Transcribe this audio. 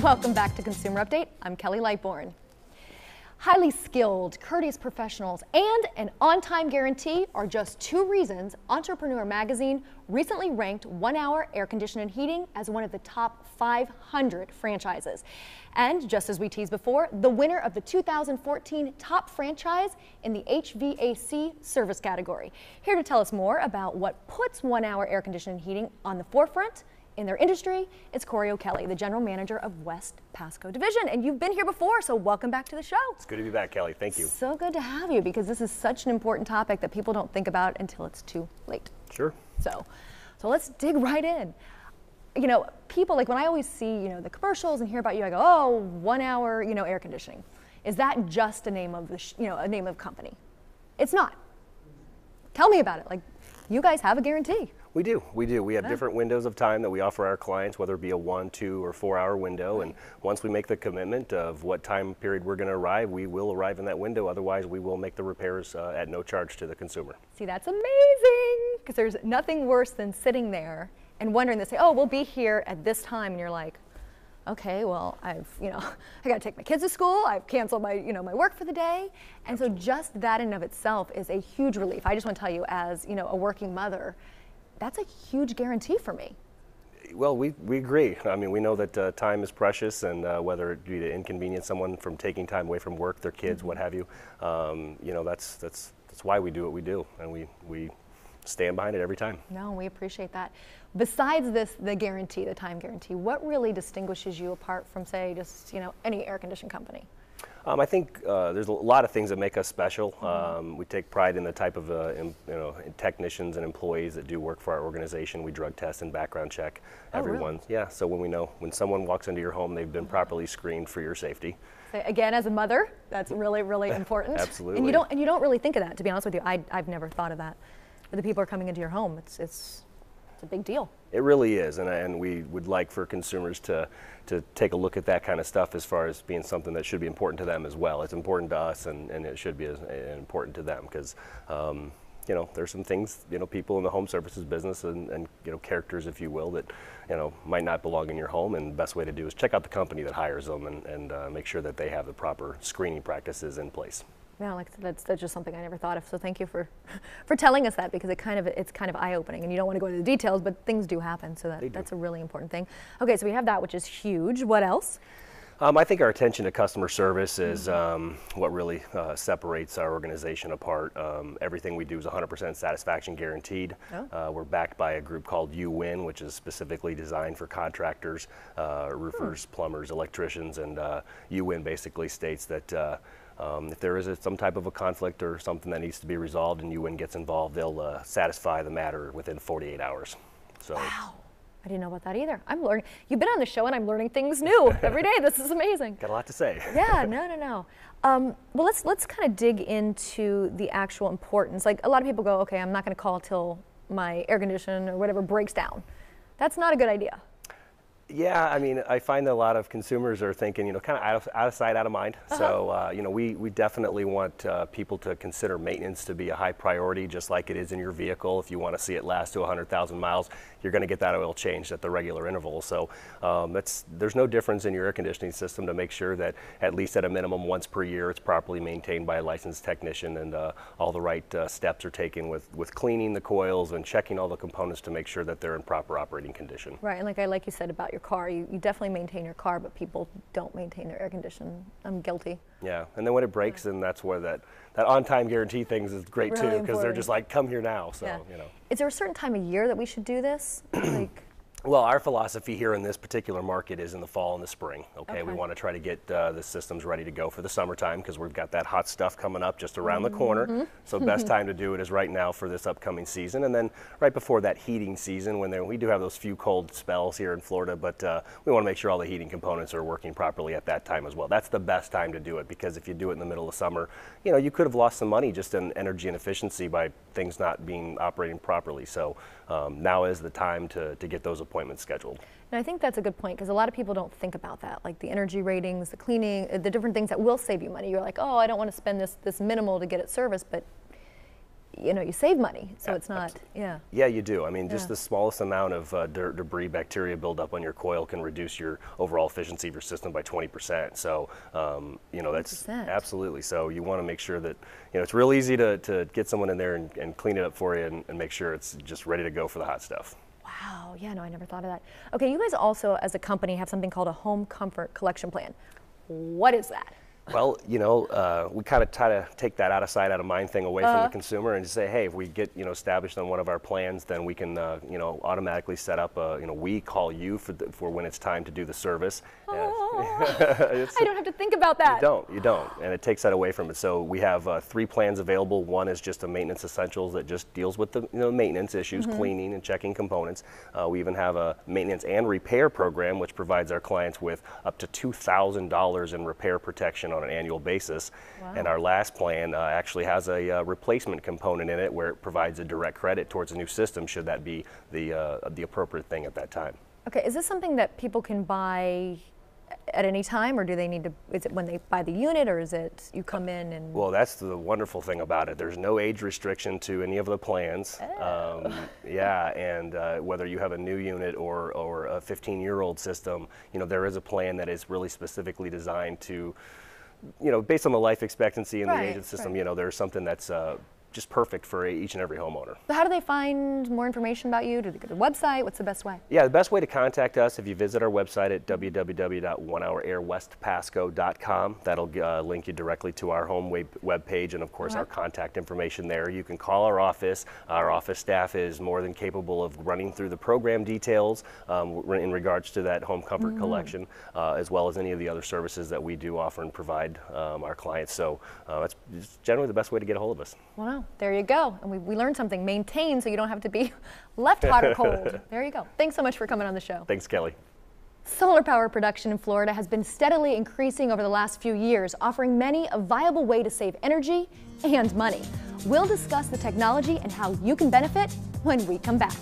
Welcome back to Consumer Update. I'm Kelly Lightbourne. Highly skilled, courteous professionals and an on-time guarantee are just two reasons Entrepreneur Magazine recently ranked 1 Hour Air Conditioning and Heating as one of the top 500 franchises. And just as we teased before, the winner of the 2014 Top Franchise in the HVAC service category. Here to tell us more about what puts 1 Hour Air Conditioning and Heating on the forefront in their industry, it's Courteous, the General Manager of West Pasco Division. And you've been here before, so welcome back to the show. It's good to be back, Kelly. Thank you. So good to have you, because this is such an important topic that people don't think about until it's too late. Sure. So let's dig right in. You know, people, like when I always see, the commercials and hear about you, I go, oh, 1 hour, air conditioning. Is that just a name of the, a name of company? It's not. Tell me about it. Like, you guys have a guarantee. We do. We have different windows of time that we offer our clients, whether it be a 1, 2, or 4 hour window. And once we make the commitment of what time period we're going to arrive, we will arrive in that window. Otherwise, we will make the repairs at no charge to the consumer. See, that's amazing, because there's nothing worse than sitting there and wondering, they say, oh, we'll be here at this time. And you're like, okay, well, I got to take my kids to school. I've canceled my, my work for the day. And so just that in and of itself is a huge relief. I just want to tell you, as, a working mother, that's a huge guarantee for me. Well, we agree. I mean, we know that time is precious, and whether it be to inconvenience someone from taking time away from work, their kids, what have you, that's why we do what we do, and we stand behind it every time. No, we appreciate that. Besides this, the guarantee, the time guarantee, what really distinguishes you apart from, say, just any air conditioning company? I think there's a lot of things that make us special. We take pride in the type of technicians and employees that do work for our organization. We drug test and background check everyone. Really? Yeah, so when someone walks into your home, they've been properly screened for your safety. So again, as a mother, that's really, really important. Absolutely. And you don't really think of that, to be honest with you. I've never thought of that. But the people are coming into your home. It's a big deal. It really is, and we would like for consumers to take a look at that kind of stuff as far as being something that should be important to them as well. It's important to us, and it should be important to them, because there's some things, people in the home services business and characters, if you will, that might not belong in your home, and the best way to do is check out the company that hires them and make sure that they have the proper screening practices in place. No, like that's just something I never thought of. So thank you for telling us that, because it's kind of eye-opening, and you don't want to go into the details, but things do happen. So that's a really important thing. Okay, so we have that, which is huge. What else? I think our attention to customer service is what really separates our organization apart. Everything we do is 100% satisfaction guaranteed. Oh. We're backed by a group called You-Win, which is specifically designed for contractors, roofers, plumbers, electricians, and You-Win basically states that if there is some type of a conflict or something that needs to be resolved and You-Win gets involved, they'll satisfy the matter within 48 hours. So. Wow. I didn't know about that either. I'm learning. You've been on the show, and I'm learning things new every day. This is amazing. Got a lot to say. Yeah, no. Well, let's kind of dig into the actual importance. Like, a lot of people go, okay, I'm not going to call till my air conditioner or whatever breaks down. That's not a good idea. Yeah, I mean, I find that a lot of consumers are thinking, kind of out of sight, out of mind. So, we definitely want people to consider maintenance to be a high priority, just like it is in your vehicle. If you want to see it last to 100,000 miles, you're going to get that oil changed at the regular interval. So, there's no difference in your air conditioning system to make sure that at least at a minimum once per year, it's properly maintained by a licensed technician, and all the right steps are taken with cleaning the coils and checking all the components to make sure that they're in proper operating condition. Right, and like you said about your car, you definitely maintain your car, but people don't maintain their air conditioning. I'm guilty. Yeah, and then when it breaks, then that's where that on-time guarantee things is great really too, because they're just like, come here now. So, Is there a certain time of year that we should do this? Well, our philosophy here in this particular market is in the fall and the spring. Okay, we want to try to get the systems ready to go for the summertime, because we've got that hot stuff coming up just around the corner. So best time to do it is right now for this upcoming season, and then right before that heating season, when we do have those few cold spells here in Florida, but we want to make sure all the heating components are working properly at that time as well. That's the best time to do it, because if you do it in the middle of summer, you could have lost some money just in energy and efficiency by things not being operating properly. So now is the time to get those appointments scheduled. And I think that's a good point, because a lot of people don't think about that, like the energy ratings, the cleaning, the different things that will save you money. You're like, oh, I don't want to spend this minimal to get it serviced, but you know, you save money, so it's not, yeah. Yeah, you do. I mean, just the smallest amount of dirt, debris, bacteria buildup on your coil can reduce your overall efficiency of your system by 20%. So, you know, that's 20%. Absolutely. So you want to make sure that, you know, it's real easy to get someone in there and clean it up for you and make sure it's just ready to go for the hot stuff. Wow, yeah, no, I never thought of that. Okay, you guys also, as a company, have something called a home comfort collection plan. What is that? Well, you know, we kind of try to take that out of sight, out of mind thing away from the consumer and just say, hey, if we get, you know, established on one of our plans, then we can, you know, automatically set up a, you know, we call you for when it's time to do the service. I don't have to think about that. You don't, and it takes that away from it. So we have 3 plans available. One is just a maintenance essentials that just deals with the, you know, maintenance issues, cleaning and checking components. We even have a maintenance and repair program, which provides our clients with up to $2,000 in repair protection on an annual basis. Wow. And our last plan actually has a replacement component in it where it provides a direct credit towards a new system should that be the appropriate thing at that time. Okay, is this something that people can buy at any time, or do they need to, is it when they buy the unit, or is it you come in and? Well, that's the wonderful thing about it. There's no age restriction to any of the plans. Yeah, and whether you have a new unit or a 15-year-old system, you know, there is a plan that is really specifically designed to, you know, based on the life expectancy and the age of the system, you know, there's something that's just perfect for each and every homeowner. But how do they find more information about you? Do they go to the website? What's the best way? Yeah, the best way to contact us, if you visit our website at www.onehourairwestpasco.com, that'll link you directly to our home web page and, of course, our contact information there. You can call our office. Our office staff is more than capable of running through the program details in regards to that home comfort collection, as well as any of the other services that we do offer and provide our clients. So that's generally the best way to get a hold of us. Wow. There you go. And we learned something. Maintain so you don't have to be left hot or cold. There you go. Thanks so much for coming on the show. Thanks, Kelly. Solar power production in Florida has been steadily increasing over the last few years, offering many a viable way to save energy and money. We'll discuss the technology and how you can benefit when we come back.